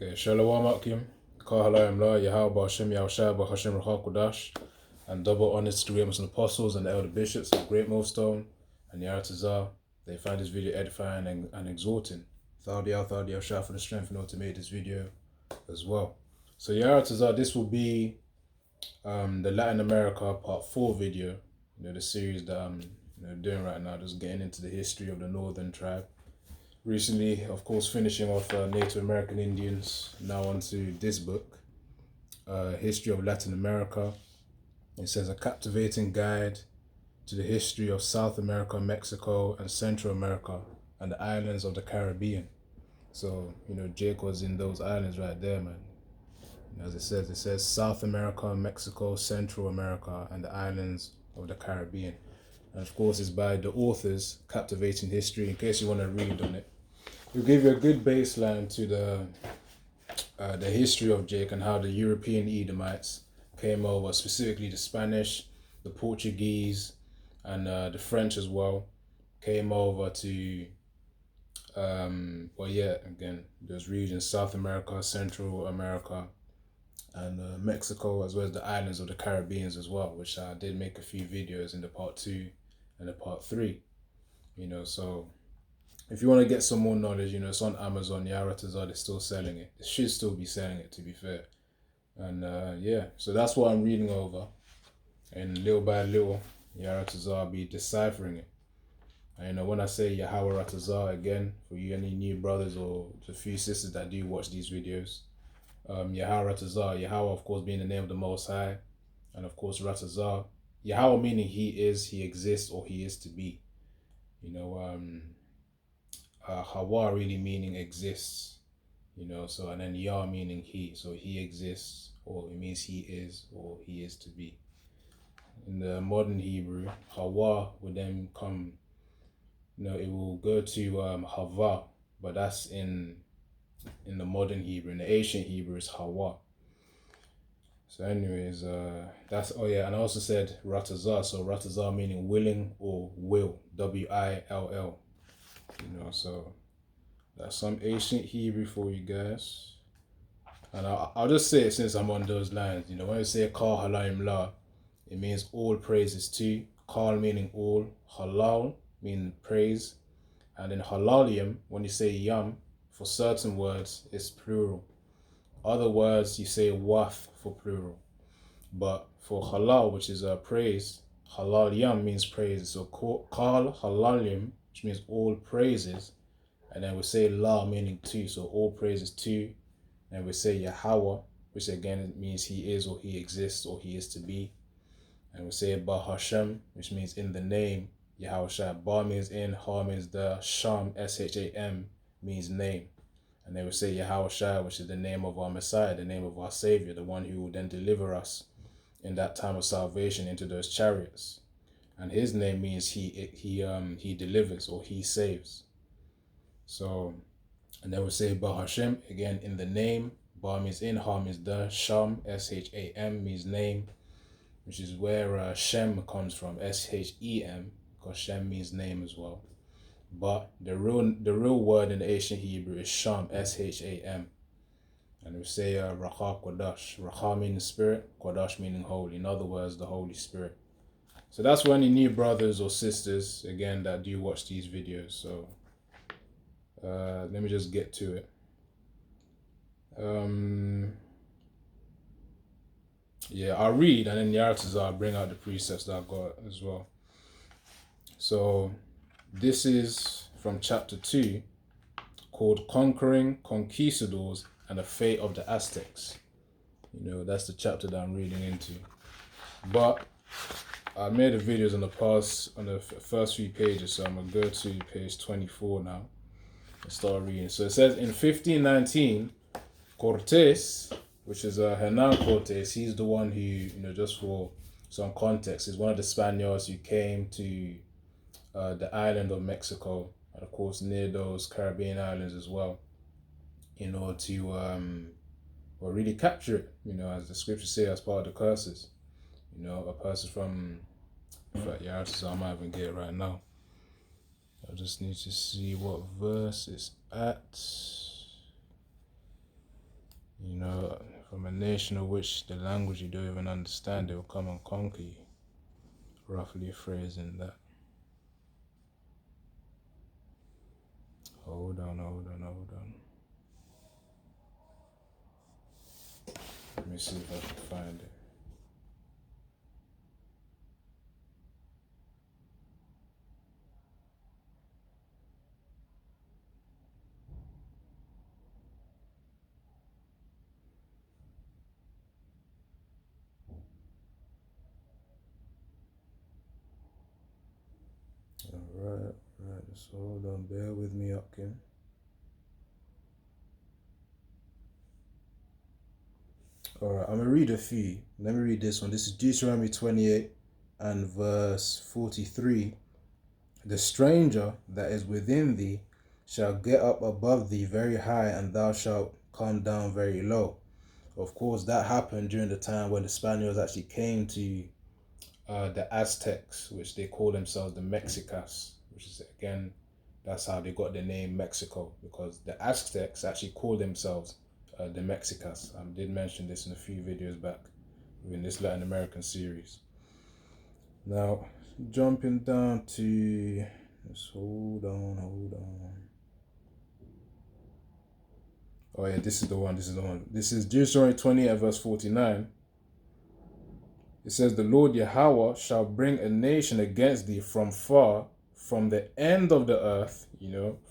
Okay, Shalom Akim, Kahalayim La, Yahweh Hashem, Yahushua, Hashem Rahakudash, and double honors to the great and apostles and the elder bishops of Great Millstone and Yaratazar. They find this video edifying and exhorting. Thoudia Yahushua for the strength in order to make this video as well. So Yaratazar, this will be the Latin America Part 4 video, the series that I'm doing right now, just getting into the history of the Northern Tribe. Recently, of course, finishing off Native American Indians, now onto this book, History of Latin America. It says a captivating guide to the history of South America, Mexico, and Central America, and the islands of the Caribbean. So, Jake was in those islands right there, man. As it says South America, Mexico, Central America, and the islands of the Caribbean. And of course, it's by the authors, Captivating History, in case you want to read on it. It'll give you a good baseline to the history of Jake and how the European Edomites came over, specifically the Spanish, the Portuguese, and the French as well, came over to, those regions, South America, Central America, and Mexico, as well as the islands of the Caribbean as well, which I did make a few videos in the part 2 and the part 3, so if you want to get some more knowledge, it's on Amazon. Yaratazar, they're still selling it. They should still be selling it, to be fair. And so that's what I'm reading over. And little by little, Yaratazar be deciphering it. And when I say Yahweh Ratazar, again, for you any new brothers or the few sisters that do watch these videos, Yahweh Ratazar, Yahweh of course being the name of the Most High, and of course Ratazar, Yahweh meaning he is, he exists, or he is to be. Hawa really meaning exists, so, and then Yah meaning he, so he exists, or it means he is, or he is to be. In the modern Hebrew, Hawa would then come, it will go to Hava, but that's in the modern Hebrew. In the ancient Hebrew, it's Hawa. So anyways, that's, and I also said Ratazar, so Ratazar meaning willing or will, W-I-L-L. So that's some ancient Hebrew for you guys. And I'll just say it since I'm on those lines. When you say Kal Halayim La, it means all praises to. Kal meaning all, Halal meaning praise. And then Halalium, when you say Yam, for certain words, it's plural. Other words, you say Waf for plural. But for Halal, which is praise, Halal Yam means praise. So Kal Halalium, which means all praises, and then we say La meaning to, so all praises to, and we say Yahweh, which again means he is or he exists or he is to be, and we say Ba Hashem, which means in the name, Yahushua. Ba means in, Ha means the, Sham, S-H-A-M, means name, and then we say Yahushua, which is the name of our Messiah, the name of our Savior, the one who will then deliver us in that time of salvation into those chariots. And his name means he delivers or he saves. So, and then we say Ba Hashem, again in the name. Ba means in, Ha means the, Sham, S-H-A-M means name, which is where Shem comes from, S-H-E-M, because Shem means name as well. But the real word in the ancient Hebrew is Sham, S-H-A-M. And we say Racha Kodash, Racha meaning spirit, Kodash meaning holy. In other words, the Holy Spirit. So that's for any new brothers or sisters, again, that do watch these videos. So let me just get to it. I'll read, and then Yaratazar, I'll bring out the precepts that I've got as well. So this is from chapter 2, called Conquering Conquistadors and the Fate of the Aztecs. That's the chapter that I'm reading into. But I made the videos on the first few pages, so I'm going to go to page 24 now and start reading. So it says, in 1519, Cortes, which is Hernan Cortes, he's the one who, just for some context, is one of the Spaniards who came to the island of Mexico, and of course near those Caribbean islands as well, in order to really capture it, as the scriptures say, as part of the curses. A person from, I might even get it right now. I just need to see what verse it's at. You know, from a nation of which the language you don't even understand, they will come and conquer you. Roughly phrasing that. Hold on. Let me see if I can find it. Alright, so hold on, bear with me, Upkin. Alright, I'm gonna read a few. Let me read this one. This is Deuteronomy 28 and verse 43. The stranger that is within thee shall get up above thee very high, and thou shalt come down very low. Of course, that happened during the time when the Spaniards actually came to the Aztecs, which they call themselves the Mexicas, which is, again, that's how they got the name Mexico, because the Aztecs actually called themselves the Mexicas. I did mention this in a few videos back in this Latin American series. Now, jumping down to, let's hold on. Oh yeah, this is the one. This is Deuteronomy 20 at verse 49. It says, the Lord Yahweh shall bring a nation against thee from far, from the end of the earth,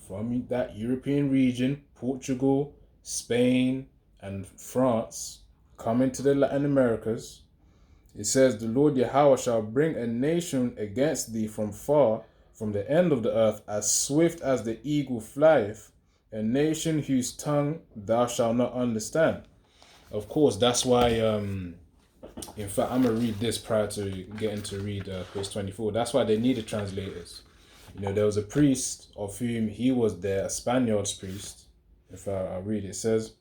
from that European region, Portugal, Spain, and France, coming to the Latin Americas. It says, the Lord Yahweh shall bring a nation against thee from far, from the end of the earth, as swift as the eagle flieth, a nation whose tongue thou shalt not understand. Of course, that's why, in fact, I'm going to read this prior to getting to read page 24. That's why they needed translators. There was a priest of whom he was there, a Spaniard's priest. If I'll read it, it says,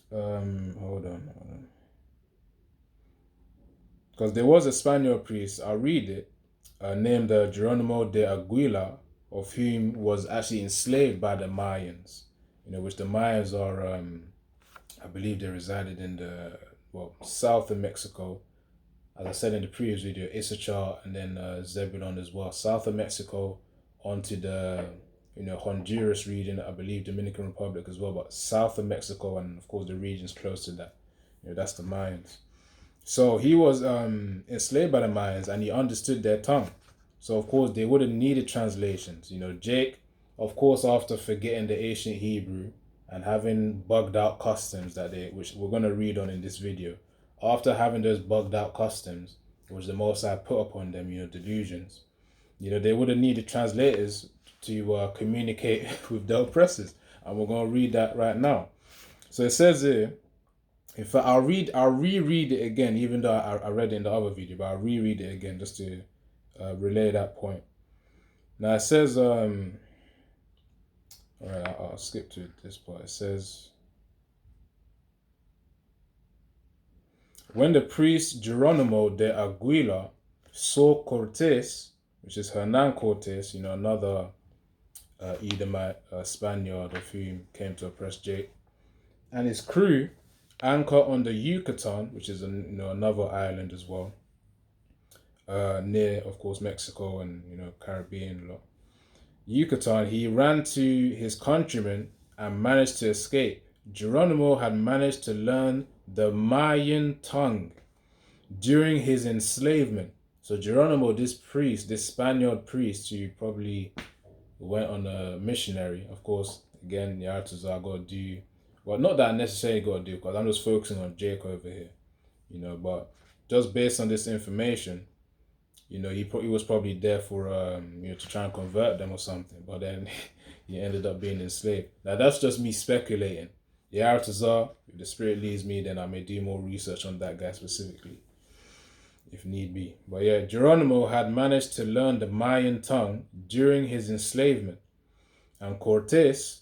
hold on. Because there was a Spaniard priest, I'll read it, named Geronimo de Aguila, of whom was actually enslaved by the Mayans, which the Mayans are, I believe they resided in the, south of Mexico. As I said in the previous video, Issachar and then Zebulon as well. South of Mexico onto the, Honduras region, I believe Dominican Republic as well, but south of Mexico and of course the regions close to that, that's the Mayans. So he was enslaved by the Mayans and he understood their tongue. So of course they would have needed translations. Jake, of course, after forgetting the ancient Hebrew and having bugged out customs which we're going to read on in this video, after having those bugged out customs, which the Most High put upon them, delusions, they would have needed translators to communicate with the oppressors. And we're going to read that right now. So it says here, in fact, I'll reread it again, even though I read it in the other video, but I'll reread it again just to relay that point. Now it says, all right, I'll skip to this part. It says, when the priest Geronimo de Aguila saw Cortes, which is Hernan Cortes, another Edomite Spaniard of whom came to oppress Jake, and his crew anchor on the Yucatan, which is another island as well, near, of course, Mexico and Caribbean lot. Yucatan, he ran to his countrymen and managed to escape. Geronimo had managed to learn the Mayan tongue during his enslavement. So Geronimo, this Spaniard priest, who probably went on a missionary, of course, again, the artists I got to do, well, not that I necessarily got to do, because I'm just focusing on Jake over here, but just based on this information, he was probably there for, to try and convert them or something, but then he ended up being enslaved. Now, that's just me speculating. The Artazar, if the spirit leads me, then I may do more research on that guy specifically, if need be. But yeah, Geronimo had managed to learn the Mayan tongue during his enslavement, and Cortes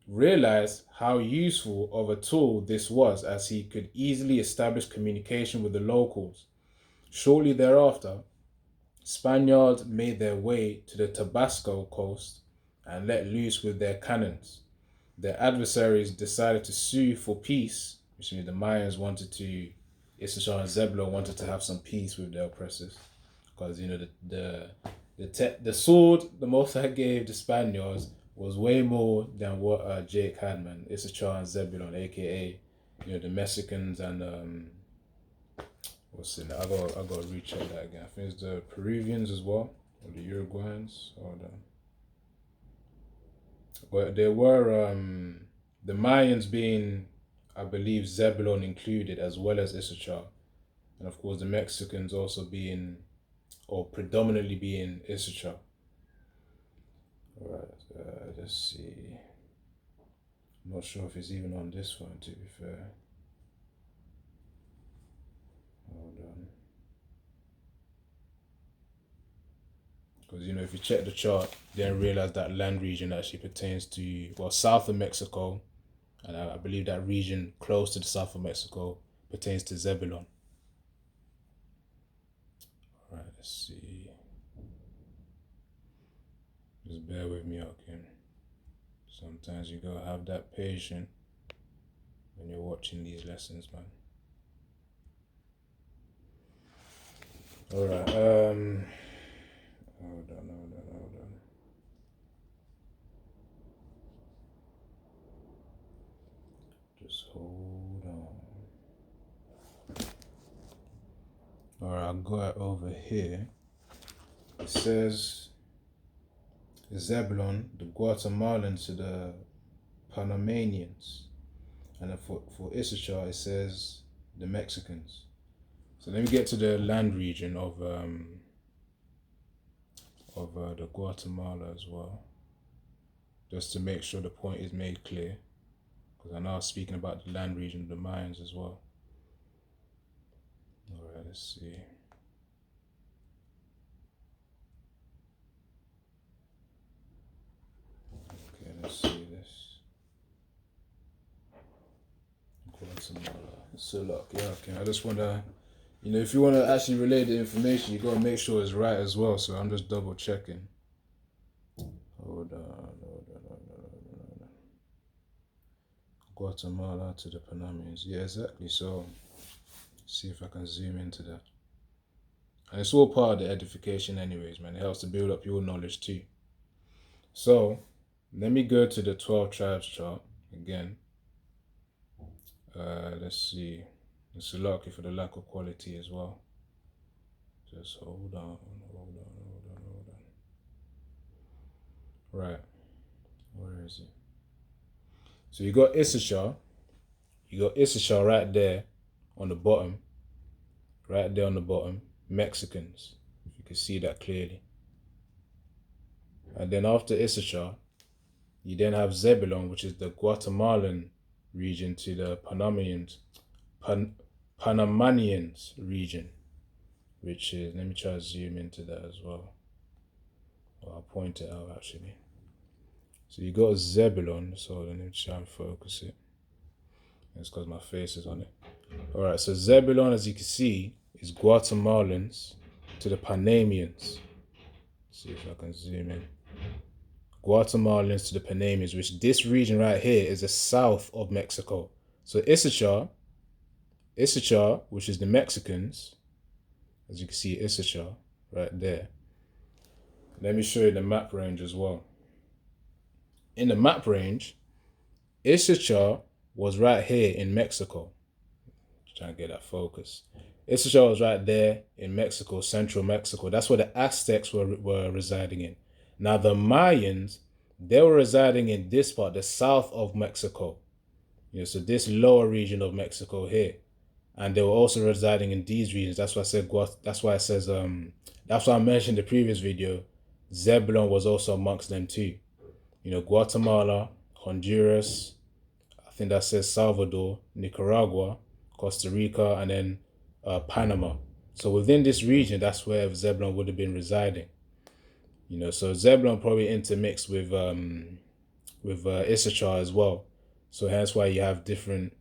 realized how useful of a tool this was, as he could easily establish communication with the locals. Shortly thereafter, Spaniards made their way to the Tabasco coast and let loose with their cannons. Their adversaries decided to sue for peace which means the Mayans wanted to, Issachar and Zebulon wanted to have some peace with their oppressors, because the sword the Most High gave the Spaniards was way more than what Jake had, man. Issachar and Zebulon, aka the Mexicans and what's it? I got to recheck that again. I think it's the Peruvians as well, or the Uruguayans, or but there were the Mayans being, I believe, Zebulon included, as well as Issachar, and of course the Mexicans also being, or predominantly being, Issachar. Alright, let's see. I'm not sure if it's even on this one, to be fair. Hold on. Because, if you check the chart, then realize that land region actually pertains to, well, south of Mexico, and I believe that region close to the south of Mexico pertains to Zebulon. Alright, let's see. Just bear with me, okay? Sometimes you gotta have that patience when you're watching these lessons, man. Alright, hold on. Just hold on. Alright, I'll go out over here. It says Zebulon, the Guatemalans to the Panamanians. And then for Issachar, it says the Mexicans. So let me get to the land region of the Guatemala as well, just to make sure the point is made clear, because I know I was speaking about the land region of the Mayans as well. Alright, let's see. Okay, let's see this. Guatemala. So look, yeah, okay. I just wanna, if you wanna actually relay the information, you gotta make sure it's right as well. So I'm just double checking. Hold on. Guatemala to the Panamanians. Yeah, exactly. So see if I can zoom into that. And it's all part of the edification anyways, man. It helps to build up your knowledge too. So let me go to the 12 tribes chart again. Let's see. It's lucky for the lack of quality as well. Just hold on. Right. Where is it? So you got Issachar. You got Issachar right there on the bottom. Right there on the bottom. Mexicans. If you can see that clearly. And then after Issachar, you then have Zebulon, which is the Guatemalan region to the Panamanians region, which is, let me try to zoom into that as well. I'll point it out actually. So you got Zebulon, so let me try and focus it. It's because my face is on it. Alright, so Zebulon, as you can see, is Guatemalans to the Panamanians. Let's see if I can zoom in. Guatemalans to the Panamanians, which this region right here is the south of Mexico. So Issachar, which is the Mexicans, as you can see, Issachar right there. Let me show you the map range as well. In the map range, Issachar was right here in Mexico. Just trying to get that focus. Issachar was right there in Mexico, central Mexico. That's where the Aztecs were residing in. Now the Mayans, they were residing in this part, the south of Mexico. So this lower region of Mexico here. And they were also residing in these regions. That's why I said that's why I mentioned in the previous video, Zebulon was also amongst them too. Guatemala, Honduras, I think that says Salvador, Nicaragua, Costa Rica, and then Panama. So within this region, that's where Zebulon would have been residing. So Zebulon probably intermixed with Issachar as well. So hence why you have different,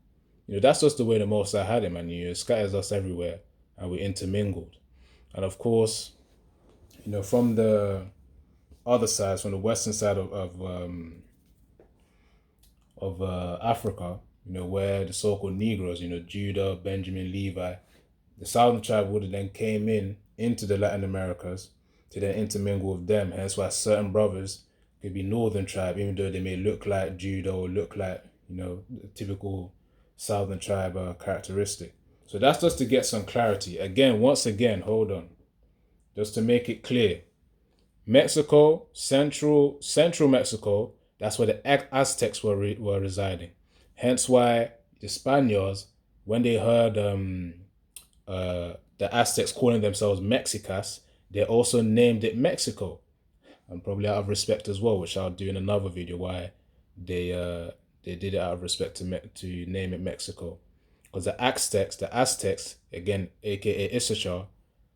that's just the way the Most High had it, man. It scatters us everywhere and we intermingled. And of course, from the other sides, from the western side of Africa, where the so-called Negroes, Judah, Benjamin, Levi, the southern tribe would have then came into the Latin Americas to then intermingle with them. Hence why certain brothers could be northern tribe, even though they may look like Judah or look like, the typical southern tribe characteristic. So that's just to get some clarity. Once again, hold on. Just to make it clear. Mexico, central Mexico, that's where the Aztecs were residing. Hence why the Spaniards, when they heard the Aztecs calling themselves Mexicas, they also named it Mexico, and probably out of respect as well, which I'll do in another video why they did it out of respect to name it Mexico, because the Aztecs again, aka Issachar,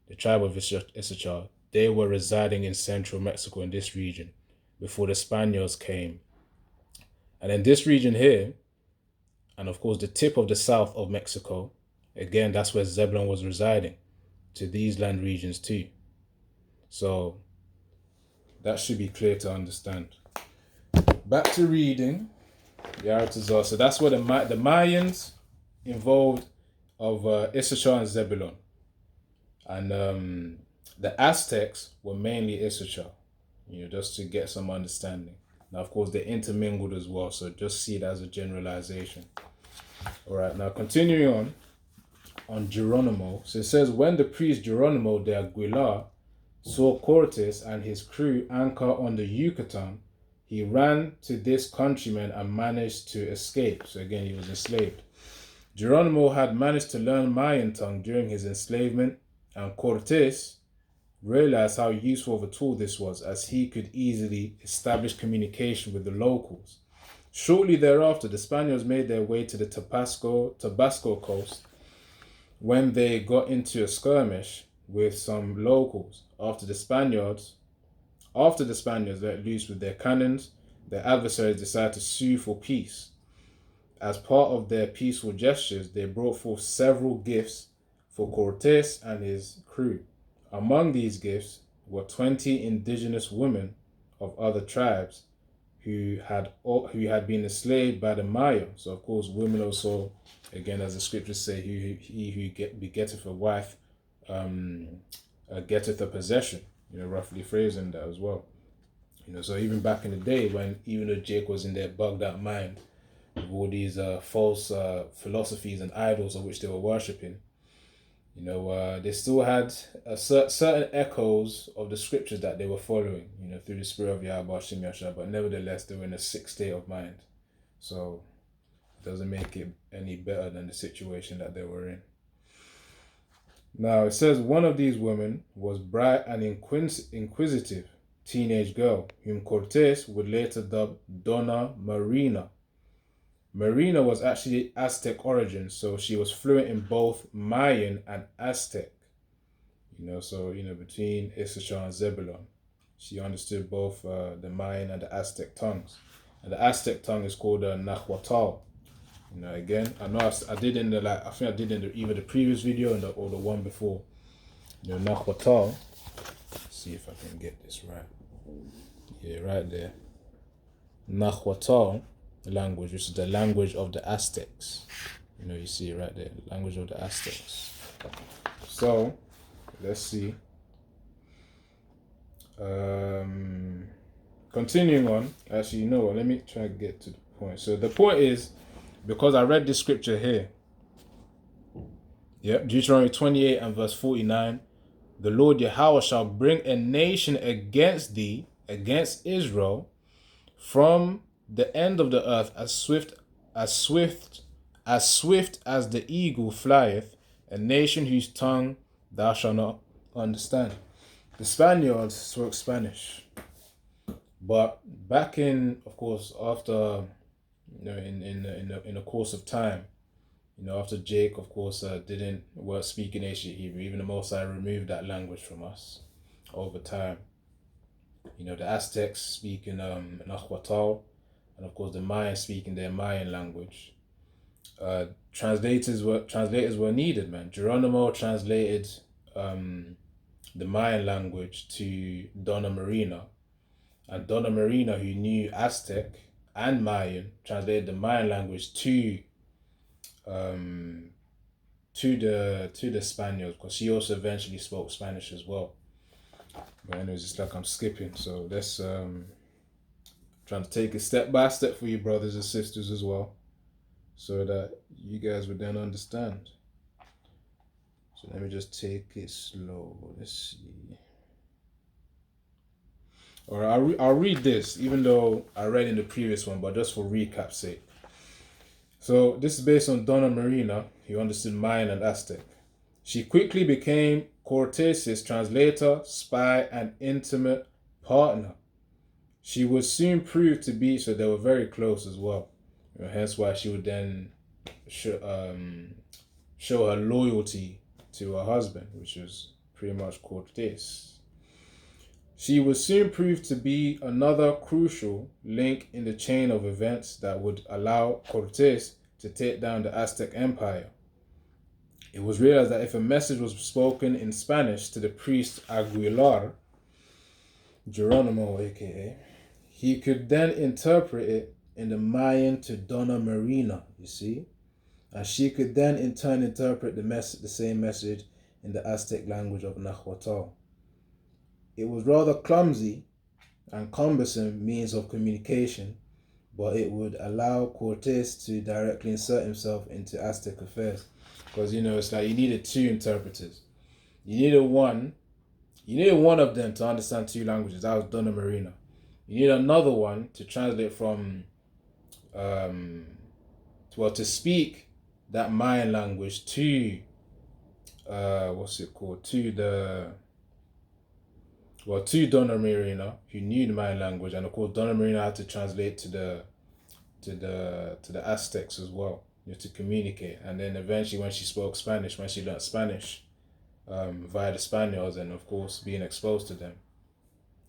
the tribe of Issachar, they were residing in central Mexico in this region before the Spaniards came, and in this region here, and of course the tip of the south of Mexico. Again, that's where Zebulon was residing, to these land regions too. So that should be clear to understand. Back to reading the Aratazar. So that's where the Mayans involved of Issachar and Zebulon. And the Aztecs were mainly Issachar, just to get some understanding. Now, of course, they intermingled as well, so just see it as a generalization. All right, now continuing on Geronimo. So it says, when the priest Geronimo de Aguilar saw Cortes and his crew anchor on the Yucatan, he ran to this countryman and managed to escape. So again, he was enslaved. Geronimo had managed to learn Mayan tongue during his enslavement, and Cortes realized how useful of a tool this was, as he could easily establish communication with the locals. Shortly thereafter, the Spaniards made their way to the Tabasco coast, when they got into a skirmish with some locals. After the Spaniards let loose with their cannons, their adversaries decided to sue for peace. As part of their peaceful gestures, they brought forth several gifts for Cortes and his crew. Among these gifts were 20 indigenous women of other tribes who had been enslaved by the Maya. So of course, women also, again, as the scriptures say, he who begetteth a wife getteth a possession, roughly phrasing that as well. So even back in the day, even though Jake was in their bugged out mind with all these false philosophies and idols of which they were worshipping, they still had certain echoes of the scriptures that they were following, through the spirit of Yahweh Shem Yahshua, but nevertheless, they were in a sick state of mind. So it doesn't make it any better than the situation that they were in. Now, it says one of these women was bright and inquisitive teenage girl, whom Cortes would later dub Donna Marina. Marina was actually Aztec origin, so she was fluent in both Mayan and Aztec. Between Issachar and Zebulon, she understood both the Mayan and the Aztec tongues. And the Aztec tongue is called Nahuatl. Again, I know I did in the I think I did in either the previous video or the one before. Nahuatl. Let's see if I can get this right. Yeah, right there. Nahuatl language, which is the language of the Aztecs. You see it right there, language of the Aztecs. So let's see. Continuing on, actually, let me try to get to the point. So the point is, because I read this scripture here, Deuteronomy 28 and verse 49, the Lord Yahweh shall bring a nation against thee, against Israel, from the end of the earth, as swift as the eagle flieth, a nation whose tongue thou shalt not understand. The Spaniards spoke Spanish, but back in, of course, after in the course of time, after Jake, of course, weren't speaking ancient Hebrew, even the Most High removed that language from us over time. The Aztecs speaking Nahuatl, and of course the Mayans speaking their Mayan language. Translators were needed, man. Geronimo translated the Mayan language to Donna Marina, and Donna Marina, who knew Aztec and Mayan, translated the Mayan language to um, to the Spaniards, because she also eventually spoke Spanish as well. But anyways, it's like I'm skipping, so let's trying to take it step by step for you brothers and sisters as well, so that you guys would then understand. So let me just take it slow. Let's see. Or I'll read this, even though I read in the previous one, but just for recap's sake. So this is based on Donna Marina, who understood Mayan and Aztec. She quickly became Cortés's translator, spy, and intimate partner. She would soon prove to be, so they were very close as well. Hence why she would then show her loyalty to her husband, which was pretty much Cortés. She would soon prove to be another crucial link in the chain of events that would allow Cortés to take down the Aztec Empire. It was realized that if a message was spoken in Spanish to the priest Aguilar, Geronimo aka, he could then interpret it in the Mayan to Donna Marina, you see? And she could then in turn interpret the same message in the Aztec language of Nahuatl. It was rather clumsy and cumbersome means of communication, but it would allow Cortés to directly insert himself into Aztec affairs. Because, it's like you needed two interpreters. You needed one of them to understand two languages. That was Donna Marina. You need another one to translate from, to speak that Mayan language to, to Donna Marina, who knew the Mayan language, and of course Donna Marina had to translate to the Aztecs as well, to communicate. And then eventually, when she spoke Spanish, when she learned Spanish, via the Spaniards, and of course being exposed to them,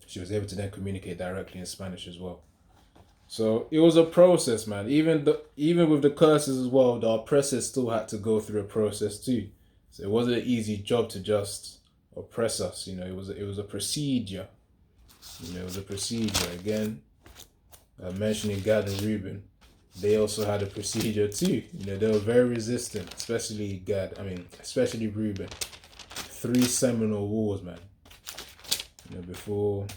she was able to then communicate directly in Spanish as well. So it was a process, man. Even with the curses as well, the oppressors still had to go through a process too. So it wasn't an easy job to just oppress us. It was a procedure. It was a procedure. Again, mentioning Gad and Reuben, they also had a procedure too. They were very resistant, especially especially Reuben. 3 seminal wars, man. Before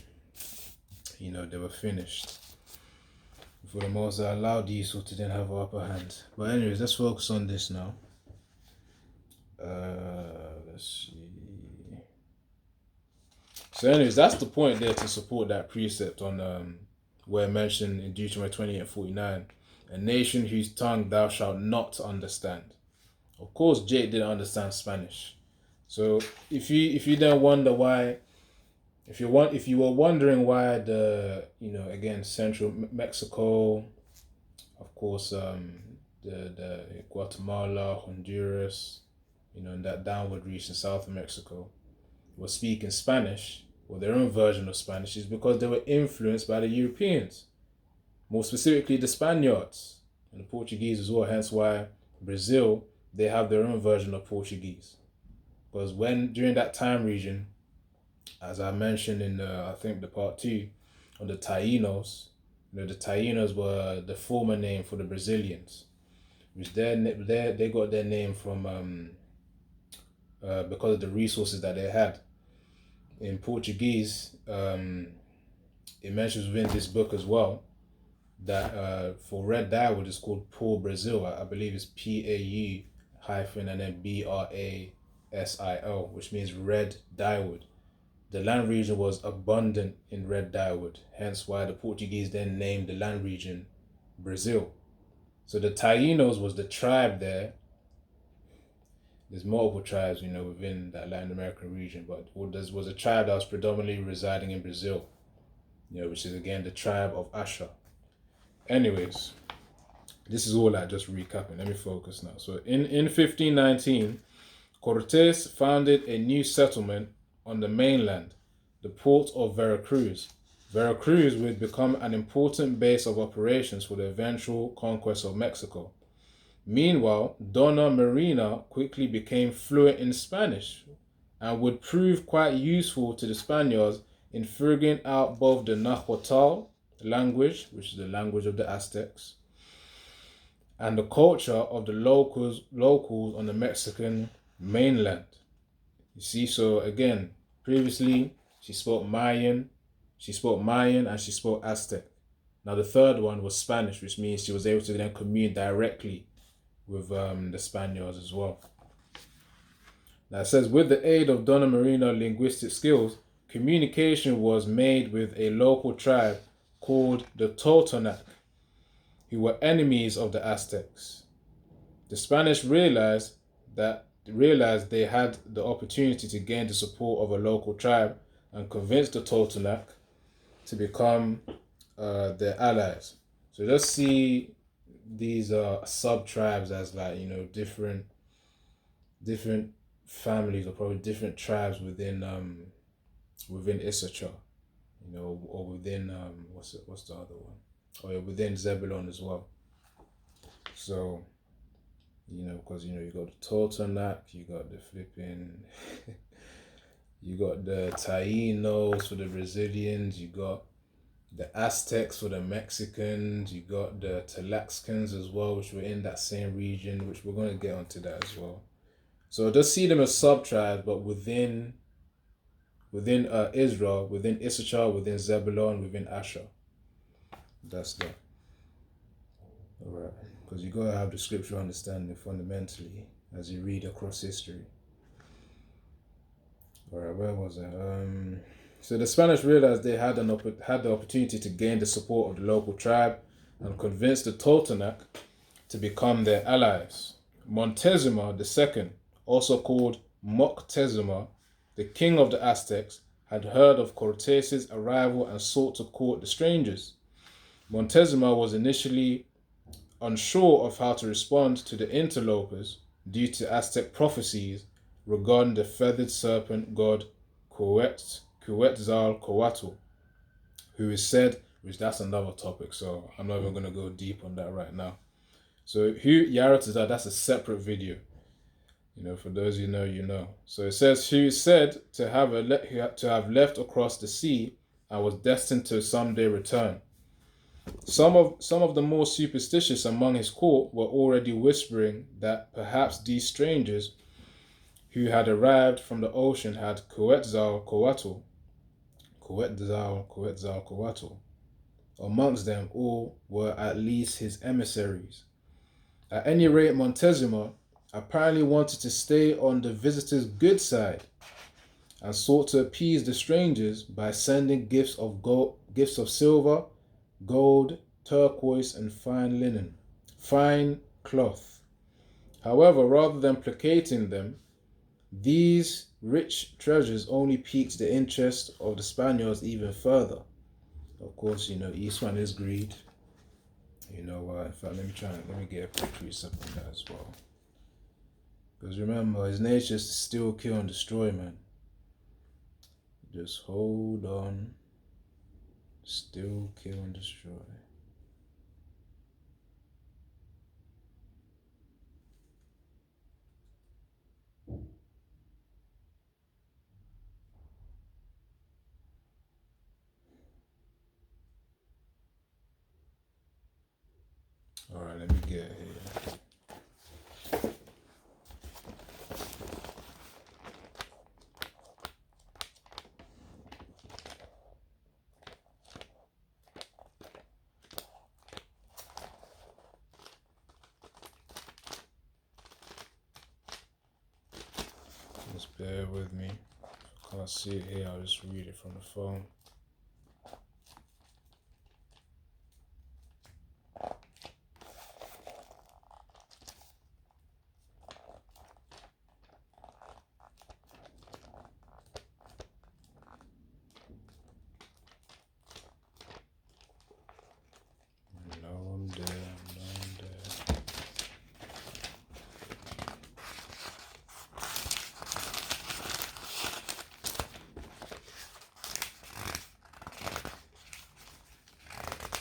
they were finished. Before the Moses allowed Esau to then have an upper hand. But anyways, let's focus on this now. Let's see. So anyways, that's the point there to support that precept on where mentioned in Deuteronomy 28 and 49, a nation whose tongue thou shalt not understand. Of course, Jake didn't understand Spanish. So if you then wonder why, if you were wondering why the again central Mexico, of course the Guatemala, Honduras, in that downward region south of Mexico, were speaking Spanish, or their own version of Spanish, is because they were influenced by the Europeans, more specifically the Spaniards and the Portuguese as well. Hence why Brazil, they have their own version of Portuguese. Because during that time region, as I mentioned in I think the part 2 on the Taínos, the Taínos were the former name for the Brazilians, which they got their name from because of the resources that they had. In Portuguese, it mentions within this book as well that for red dyewood is called Pau Brasil. I believe it's PAU hyphen and then BRASIL, which means red dyewood. The land region was abundant in red dyewood, hence why the Portuguese then named the land region Brazil. So the Taínos was the tribe there. There's multiple tribes, within that Latin American region, but there was a tribe that was predominantly residing in Brazil, which is again the tribe of Issachar. Anyways, this is all just recapping. Let me focus now. So in 1519, Cortés founded a new settlement on the mainland, the port of Veracruz. Veracruz would become an important base of operations for the eventual conquest of Mexico. Meanwhile, Donna Marina quickly became fluent in Spanish and would prove quite useful to the Spaniards in figuring out both the Nahuatl language, which is the language of the Aztecs, and the culture of the locals on the Mexican mainland. You see, so again, previously she spoke Mayan, and she spoke Aztec. Now the third one was Spanish, which means she was able to then commune directly with the Spaniards as well. Now it says, with the aid of Donna Marina linguistic skills, communication was made with a local tribe called the Totonac, who were enemies of the Aztecs. The Spanish realized they had the opportunity to gain the support of a local tribe and convinced the Totonac to become their allies. So just see these sub-tribes as like, different families or probably different tribes within Issachar, or within what's the other one? Oh yeah, within Zebulon as well. So, because you got the Totonac, you got the flipping you got the Taínos for the Brazilians, you got the Aztecs for the Mexicans, you got the Tlaxcans as well, which were in that same region, which we're going to get onto that as well. So just see them as sub-tribes, but within Israel, within Issachar, within Zebulon, within Asher. That's that. All right, because you gotta have the scriptural understanding fundamentally as you read across history. All right, where was I? So the Spanish realized they had the opportunity to gain the support of the local tribe and convince the Totonac to become their allies. Montezuma II, also called Moctezuma, the king of the Aztecs, had heard of Cortes's arrival and sought to court the strangers. Montezuma was initially unsure of how to respond to the interlopers due to Aztec prophecies regarding the feathered serpent god Quetzalcoatl, who is said, which that's another topic, so I'm not even going to go deep on that right now. So who Yaratazar, that's a separate video. For those you know. So it says, who is said to have left across the sea and was destined to someday return. Some of the more superstitious among his court were already whispering that perhaps these strangers who had arrived from the ocean had Quetzalcoatl. Amongst them all were at least his emissaries. At any rate, Montezuma apparently wanted to stay on the visitors' good side and sought to appease the strangers by sending gifts of silver, gold, turquoise, and fine cloth. However, rather than placating them, these rich treasures only piqued the interest of the Spaniards even further. Of course, Eastman is greed. In fact, let me get a precept on that as well. Because remember, his nature is to steal, kill, and destroy, man. Just hold on. Steal, kill, and destroy. All right, let me get here. Just bear with me. If I can't see it here, I'll just read it from the phone.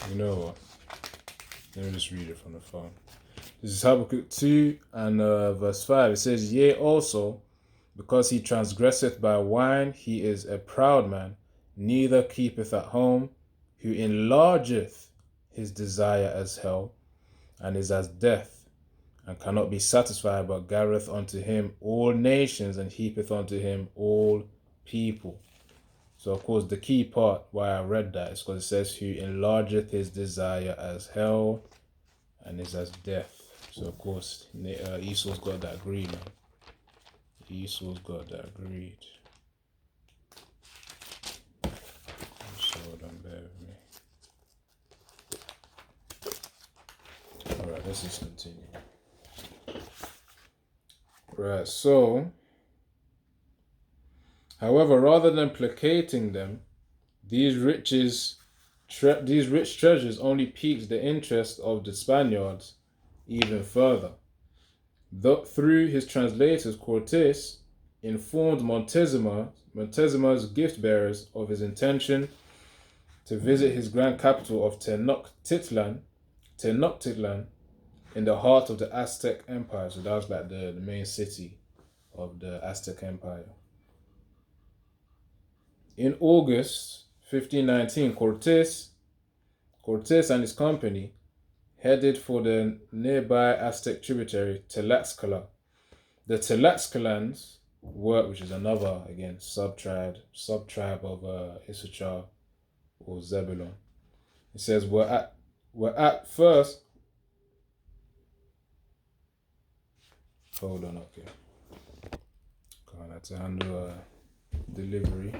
You know what? Let me just read it from the phone. This is Habakkuk 2 and verse 5. It says, yea, also, because he transgresseth by wine, he is a proud man, neither keepeth at home, who enlargeth his desire as hell, and is as death, and cannot be satisfied, but gathereth unto him all nations, and heapeth unto him all people. So, of course, the key part why I read that is because it says, who enlargeth his desire as hell, and is as death. So, of course, Esau's got that greed, man. Esau's got that greed. So, don't bear with me. Alright, let's just continue. Right, so, however, rather than placating them, these rich treasures only piqued the interest of the Spaniards even further. Through his translators, Cortes informed Montezuma's gift bearers of his intention to visit his grand capital of Tenochtitlan in the heart of the Aztec Empire. So that was like the main city of the Aztec Empire. In August 1519, Cortes and his company headed for the nearby Aztec tributary Tlaxcala. The Tlaxcalans which is another, again, sub-tribe of Issachar or Zebulon. It says, were at first... Hold on, okay. Can't have to handle delivery.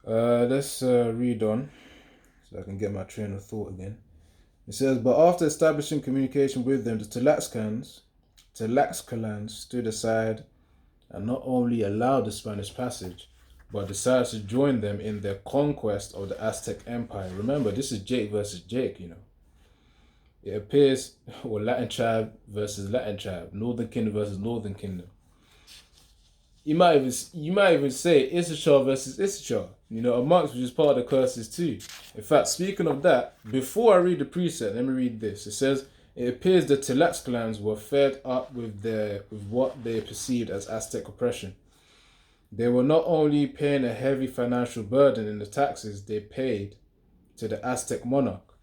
Let's read on so I can get my train of thought again. It says, but after establishing communication with them, the Tlaxcalans stood aside and not only allowed the Spanish passage, but decided to join them in their conquest of the Aztec Empire. Remember, this is Jake versus Jake, you know. It appears, or Latin tribe versus Latin tribe, Northern Kingdom versus Northern Kingdom. You might even say Issachar versus Issachar, you know, amongst which is part of the curses too. In fact, speaking of that, before I read the precept, let me read this. It says, it appears the Tlaxcalans were fed up with what they perceived as Aztec oppression. They were not only paying a heavy financial burden in the taxes they paid to the Aztec monarch,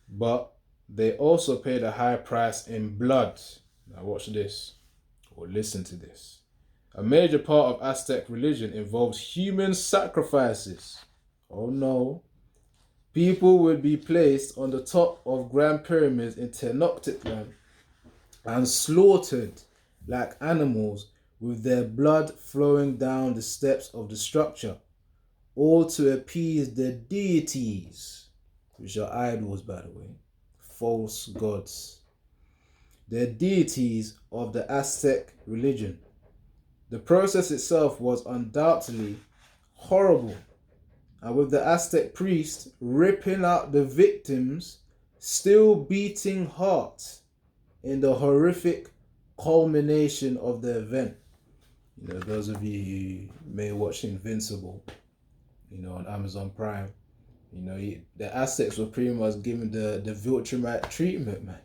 but they also paid a high price in blood. Now watch this, or listen to this. A major part of Aztec religion involves human sacrifices. Oh no. People would be placed on the top of grand pyramids in Tenochtitlan and slaughtered like animals with their blood flowing down the steps of the structure, all to appease the deities, which are idols, by the way, false gods, the deities of the Aztec religion. The process itself was undoubtedly horrible, and with the Aztec priest ripping out the victims' still beating heart in the horrific culmination of the event. You know, those of you who may watch Invincible, you know, on Amazon Prime, you know, the Aztecs were pretty much given the Viltrumite treatment, man,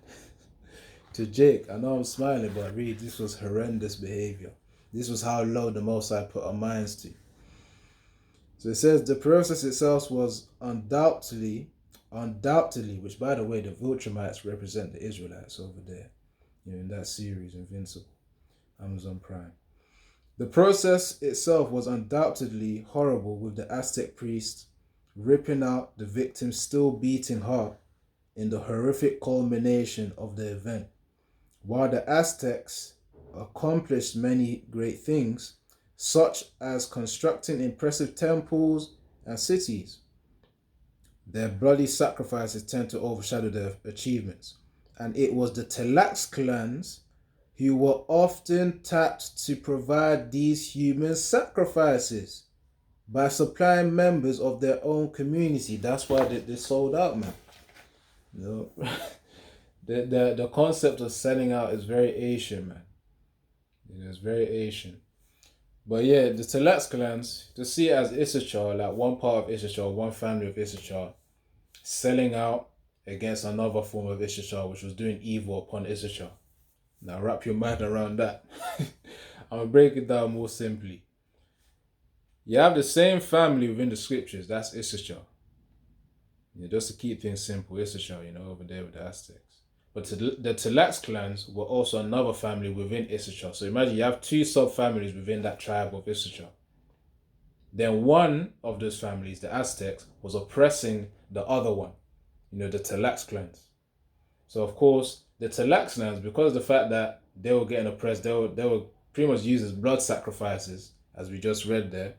to Jake. I know I'm smiling, but really, this was horrendous behavior. This was how low the Most High put our minds to. So it says the process itself was undoubtedly, which by the way, the Viltrumites represent the Israelites over there, you know, in that series, Invincible, Amazon Prime. The process itself was undoubtedly horrible, with the Aztec priest ripping out the victim's still beating heart in the horrific culmination of the event. While the Aztecs accomplished many great things, such as constructing impressive temples and cities, their bloody sacrifices tend to overshadow their achievements. And it was the Tlaxcalans who were often tapped to provide these human sacrifices by supplying members of their own community. That's why they sold out, man. You know, the concept of selling out is very Asian, man. It is very Asian. But yeah, the Tlaxcalans, to see it as Issachar, like one part of Issachar, one family of Issachar, selling out against another form of Issachar, which was doing evil upon Issachar. Now wrap your mind around that. I'm going to break it down more simply. You have the same family within the scriptures, that's Issachar. You know, just to keep things simple, Issachar, you know, over there with the Aztecs. But the Tlaxcans were also another family within Issachar. So imagine you have two sub-families within that tribe of Issachar. Then one of those families, the Aztecs, was oppressing the other one, the Tlaxcans. So of course, the Tlaxcans, because of the fact that they were getting oppressed, they were pretty much used as blood sacrifices, as we just read there.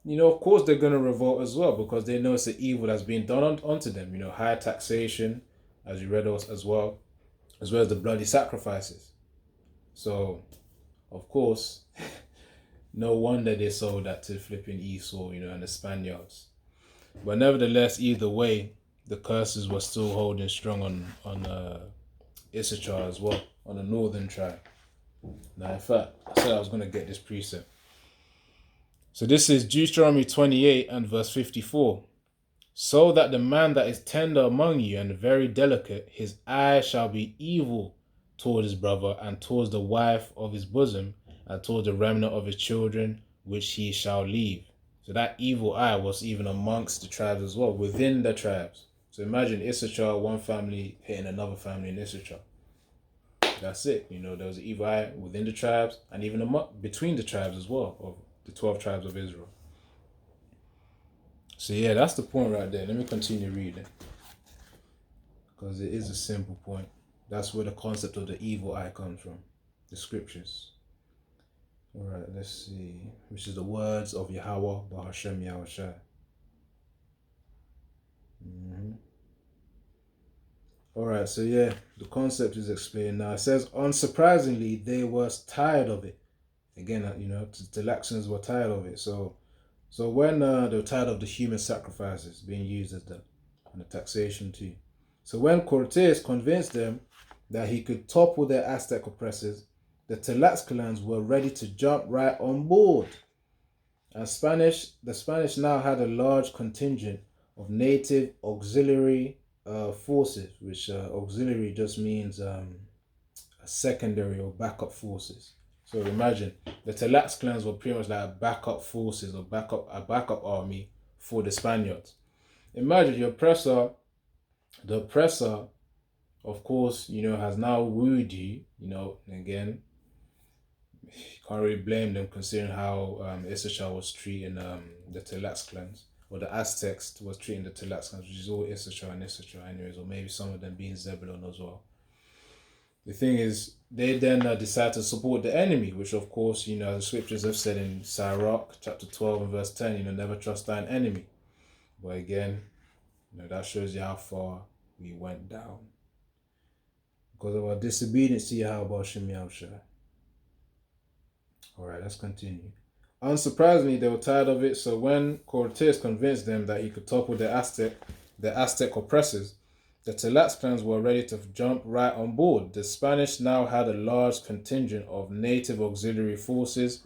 Of course they're going to revolt as well because they know it's the evil that's being done onto them. Higher taxation, as you read as well as the bloody sacrifices. So, of course, no wonder they sold that to flipping Esau, and the Spaniards. But nevertheless, either way, the curses were still holding strong on Issachar as well, on the northern tribe. Now, in fact, I said I was going to get this precept. So this is Deuteronomy 28 and verse 54. So that the man that is tender among you and very delicate, his eye shall be evil toward his brother and towards the wife of his bosom and towards the remnant of his children, which he shall leave. So that evil eye was even amongst the tribes as well, within the tribes. So imagine Issachar, one family hitting another family in Issachar. That's it. There was an evil eye within the tribes and even between the tribes as well, of the 12 tribes of Israel. So yeah, that's the point right there. Let me continue reading, because it is a simple point. That's where the concept of the evil eye comes from, the scriptures. All right, let's see. Which is the words of Yahweh, Bahashem Yahushua. All right, so yeah, the concept is explained now. It says, unsurprisingly, they were tired of it. Again, the Tlaxcans were tired of it. So when they were tired of the human sacrifices being used as and the taxation too. So when Cortes convinced them that he could topple their Aztec oppressors, the Tlaxcalans were ready to jump right on board. And the Spanish now had a large contingent of native auxiliary forces, which auxiliary just means secondary or backup forces. So imagine the Tlaxcalans were pretty much like backup forces or a backup army for the Spaniards. Imagine the oppressor, of course, has now wooed you, again, you can't really blame them considering how Issachar was treating the Tlaxcalans, or the Aztecs was treating the Tlaxcans, which is all Issachar anyways, or maybe some of them being Zebulon as well. The thing is, they then decide to support the enemy, which of course, the scriptures have said in Sirach chapter 12 and verse 10, never trust thine enemy. But again, that shows you how far we went down because of our disobedience to Yahweh Shem Yahushua. All right, let's continue. Unsurprisingly, they were tired of it. So when Cortes convinced them that he could topple the Aztec oppressors, the Tlaxcalans were ready to jump right on board. The Spanish now had a large contingent of native auxiliary forces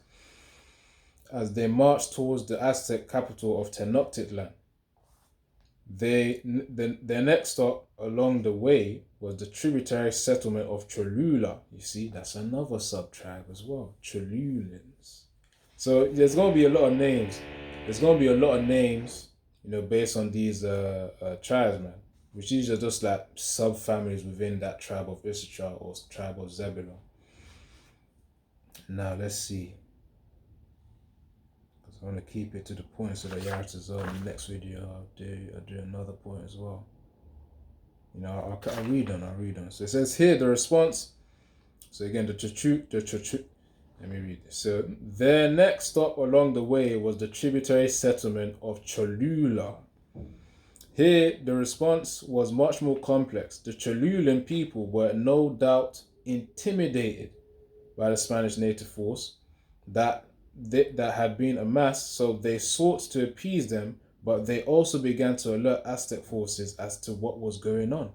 as they marched towards the Aztec capital of Tenochtitlan. Their next stop along the way was the tributary settlement of Cholula. You see, that's another sub-tribe as well, Cholulans. So there's going to be a lot of names. Based on these tribes, man. Which these are just like sub-families within that tribe of Issachar or tribe of Zebulon. Now, let's see. Because I want to keep it to the point so that Yaratazar in the next video, I'll do another point as well. I'll read on. So it says here, the response. So again, let me read this. So their next stop along the way was the tributary settlement of Cholula. Here, the response was much more complex. The Cholulan people were no doubt intimidated by the Spanish native force that had been amassed, so they sought to appease them, but they also began to alert Aztec forces as to what was going on.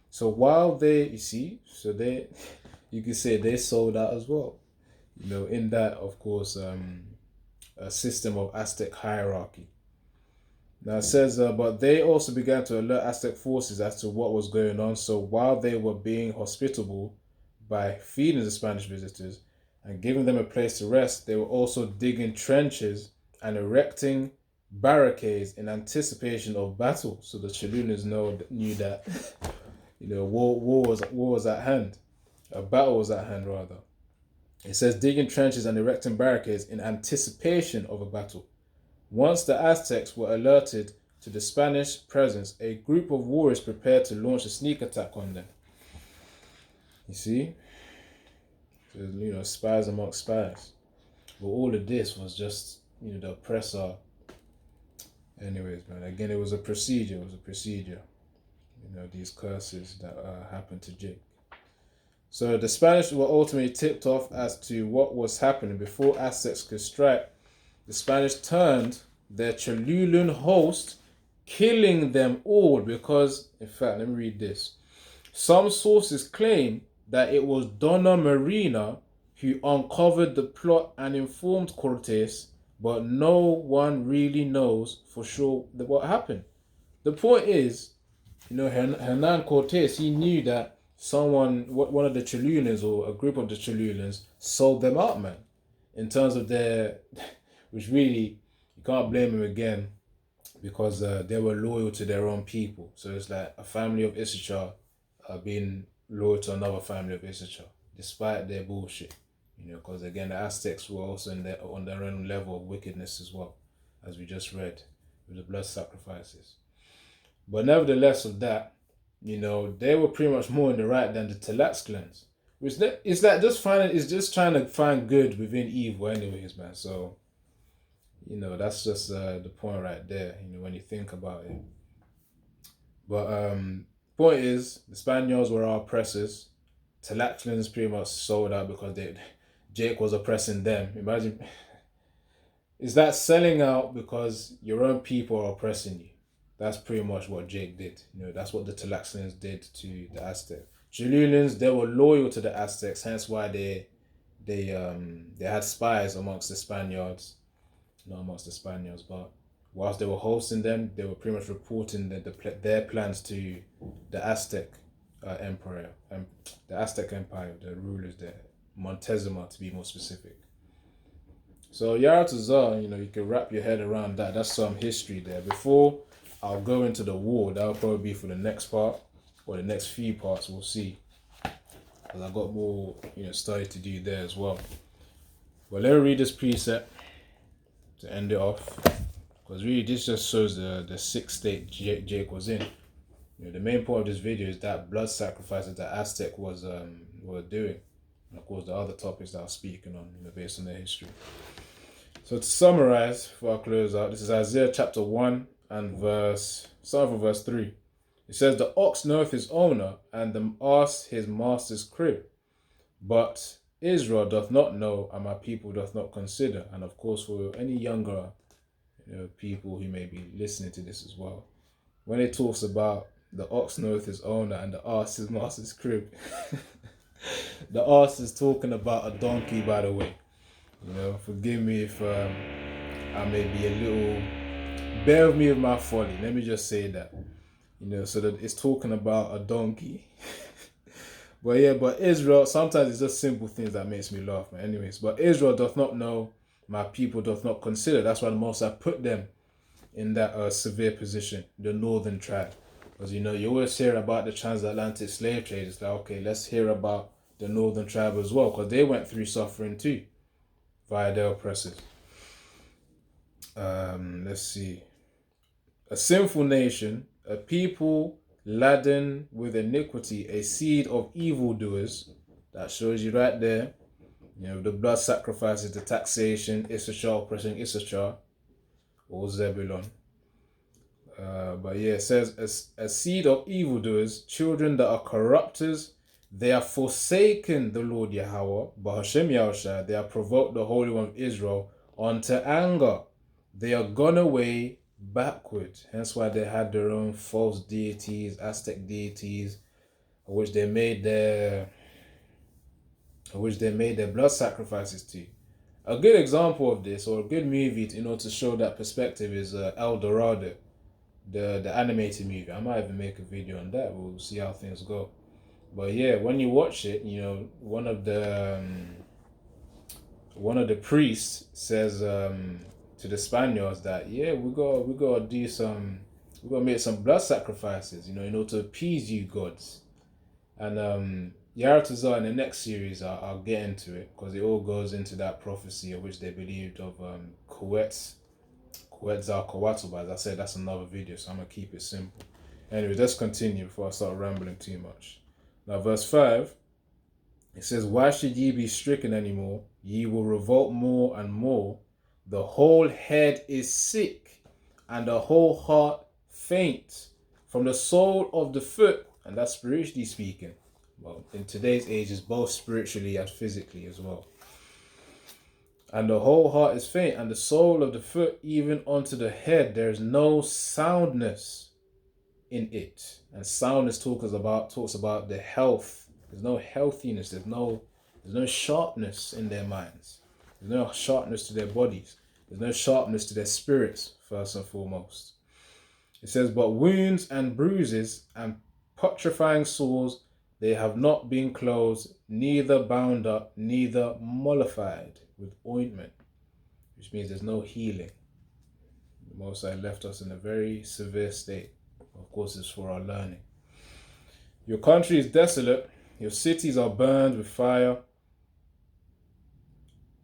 So while you could say they sold out as well. In that, of course, a system of Aztec hierarchy. Now it says, but they also began to alert Aztec forces as to what was going on. So while they were being hospitable by feeding the Spanish visitors and giving them a place to rest, they were also digging trenches and erecting barricades in anticipation of battle. So the Cholulans knew that, war was at hand. A battle was at hand, rather. It says digging trenches and erecting barricades in anticipation of a battle. Once the Aztecs were alerted to the Spanish presence, a group of warriors prepared to launch a sneak attack on them. You see? So, spies amongst spies. But all of this was just, the oppressor. Anyways, man, again, it was a procedure. These curses that happened to Jake. So the Spanish were ultimately tipped off as to what was happening. Before Aztecs could strike, the Spanish turned their Cholulan host, killing them all because, in fact, let me read this. Some sources claim that it was Donna Marina who uncovered the plot and informed Cortes, but no one really knows for sure what happened. The point is, Hernan Cortes, he knew that one of the Cholulans or a group of the Cholulans sold them out, man. In terms of which really, you can't blame him again because they were loyal to their own people. So it's like a family of Issachar being loyal to another family of Issachar, despite their bullshit. Because again, the Aztecs were also on their own level of wickedness as well, as we just read with the blood sacrifices. But nevertheless of that, they were pretty much more in the right than the Tlaxcans. It's just trying to find good within evil anyways, man. So, that's just the point right there, when you think about it. But point is, the Spaniards were our oppressors. Tlaxcans pretty much sold out because Jake was oppressing them. Imagine, is that selling out because your own people are oppressing you? That's pretty much what Jake did. That's what the Tlaxcans did to the Aztecs. Cholulans, they were loyal to the Aztecs, hence why they had spies amongst the Spaniards. Not amongst the Spaniards, but whilst they were hosting them, they were pretty much reporting their plans to the Aztec Empire, the Aztec Empire, the rulers there, Montezuma to be more specific. So Yaratazar, you can wrap your head around that. That's some history there. Before I'll go into the war, that'll probably be for the next part or the next few parts. We'll see, because I've got more study to do there as well. But let me read this precept to end it off, because really this just shows the sick state Jake was in. The main point of this video is that blood sacrifices that Aztec were doing, and of course the other topics that I'm speaking on, based on their history. So to summarize, before I close out, this is Isaiah chapter 1 and start from verse 3. It says, "The ox knoweth his owner, and the ass his master's crib. But Israel doth not know, and my people doth not consider." And of course, for any younger people who may be listening to this as well, when it talks about the ox knoweth his owner and the ass his master's crib, the ass is talking about a donkey, by the way. Forgive me if I may be a little... Bear with me with my folly. Let me just say that. So that it's talking about a donkey. But Israel, sometimes it's just simple things that makes me laugh, man. Anyways, but Israel doth not know, my people doth not consider. That's why the Most High put them in that severe position, the northern tribe. Because, you always hear about the transatlantic slave trade. It's like, okay, let's hear about the northern tribe as well, because they went through suffering too, via their oppressors. Let's see. A sinful nation, a people laden with iniquity, a seed of evildoers. That shows you right there. The blood sacrifices, the taxation, Issachar oppressing Issachar, or Zebulon. It says, a seed of evildoers, children that are corrupters. They are forsaken the Lord Yahweh, but Hashem Yahushua, they have provoked the Holy One of Israel unto anger. They are gone away backward. Hence why they had their own false deities, Aztec deities, which they made their blood sacrifices to. A good example of this, or a good movie to show that perspective, is El Dorado, the animated movie. I might even make a video on that. We'll see how things go. But yeah, when you watch it, one of the priests says to the Spaniards that, we gotta make some blood sacrifices, to appease you gods. And Yaratazar in the next series, I'll get into it because it all goes into that prophecy of which they believed of Quetzalcoatl. But as I said, that's another video, so I'm gonna keep it simple. Anyway, let's continue before I start rambling too much. Now, verse 5, it says, "Why should ye be stricken anymore? Ye will revolt more and more. The whole head is sick, and the whole heart faint. From the sole of the foot," and that's spiritually speaking. Well, in today's age, it's both spiritually and physically as well. "And the whole heart is faint, and the sole of the foot, even unto the head, there is no soundness in it." And soundness talks about the health. There's no healthiness. There's no sharpness in their minds. There's no sharpness to their bodies. There's no sharpness to their spirits, first and foremost. It says, "But wounds and bruises and putrefying sores, they have not been closed, neither bound up, neither mollified with ointment," which means there's no healing. The Most High left us in a very severe state. Of course, it's for our learning. "Your country is desolate. Your cities are burned with fire."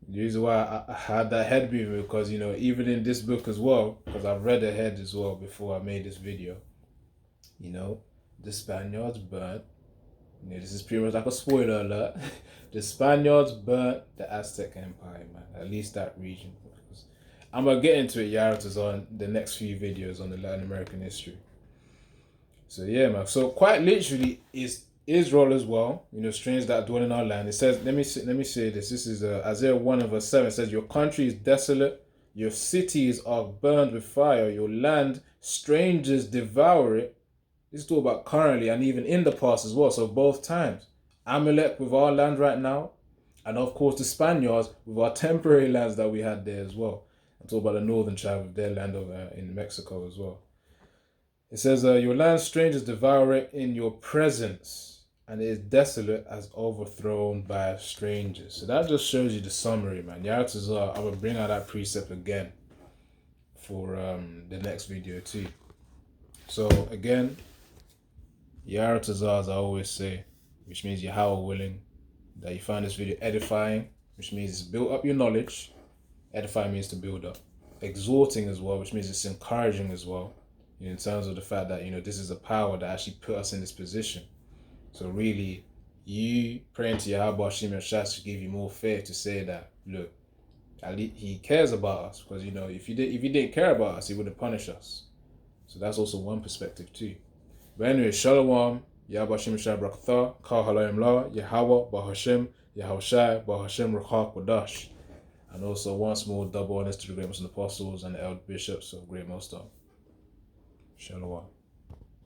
The reason why I had that head movement, because, even in this book as well, because I've read ahead as well before I made this video, the Spaniards burnt. This is pretty much like a spoiler alert. The Spaniards burnt the Aztec Empire, man. At least that region. I'm going to get into it, Yaratazar, on the next few videos on the Latin American history. So yeah, man. So quite literally is Israel as well, strangers that dwell in our land. It says, let me say this. This is Isaiah 1 and verse 7. It says, "Your country is desolate. Your cities are burned with fire. Your land, strangers devour it." This is talking about currently and even in the past as well. So both times. Amalek with our land right now. And of course the Spaniards with our temporary lands that we had there as well. I'm talking about the northern tribe with their land over in Mexico as well. It says, "Your land, strangers devour it in your presence, and it is desolate as overthrown by strangers." So that just shows you the summary, man. Yaratazar, I will bring out that precept again for the next video too. So again, Yaratazar, as I always say, which means Yahweh willing, that you find this video edifying, which means it's built up your knowledge. Edifying means to build up. Exhorting as well, which means it's encouraging as well. In terms of the fact that, this is a power that actually put us in this position. So really, you praying to Yahweh Hashem Yashas to give you more faith to say that, look, at least he cares about us. Because, if he didn't care about us, he wouldn't punish us. So that's also one perspective too. But anyway, Shalom, Yahweh Hashem Yashas Brakatha, Kal Halayim La, Yahweh Bahashem, Yahushai Bahashem Ruchak Wadash. And also once more, double honors to the great most apostles and the elder bishops of Great Most High. Shalom.